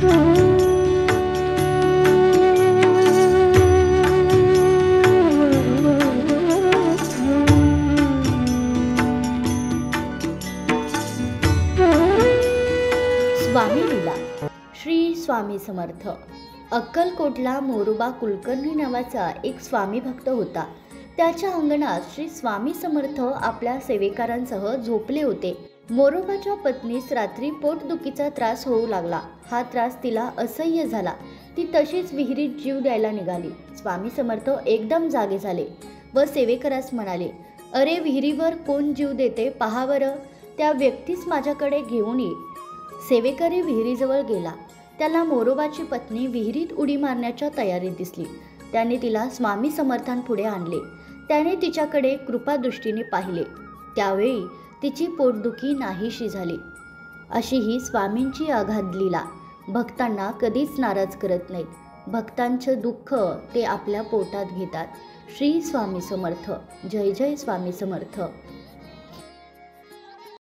स्वामी लीला. श्री स्वामी समर्थ. अक्कलकोटला मोरोबा कुलकर्णी नावाचा एक स्वामी भक्त होता. त्याच्या अंगणात श्री स्वामी समर्थ आपल्या सेवेकारांसह झोपले होते. मोरोबाच्या पत्नीस रात्री पोटदुखीचा त्रास होऊ लागला. हा त्रास तिला असह्य झाला. ती तशीच विहिरीत जीव द्यायला निघाली. स्वामी समर्थ एकदम जागे झाले व सेवेकरास म्हणाले, अरे विहिरीवर कोण जीव देते पहा बरं, त्या व्यक्तीस माझ्याकडे घेऊन ये. सेवेकरी विहिरीजवळ गेला. त्याला मोरोबाची पत्नी विहिरीत उडी मारण्याच्या तयारीत दिसली. त्याने तिला स्वामी समर्थांपुढे आणले. त्याने तिच्याकडे कृपादृष्टीने पाहिले. त्यावेळी तिची पोटदुखी नाहीशी झाली. अशी ही स्वामींची अगाध लीला. भक्तांना कधीच नाराज करत नाहीत. भक्तांचं दुःख ते आपल्या पोटात घेतात. श्री स्वामी समर्थ. जय जय स्वामी समर्थ.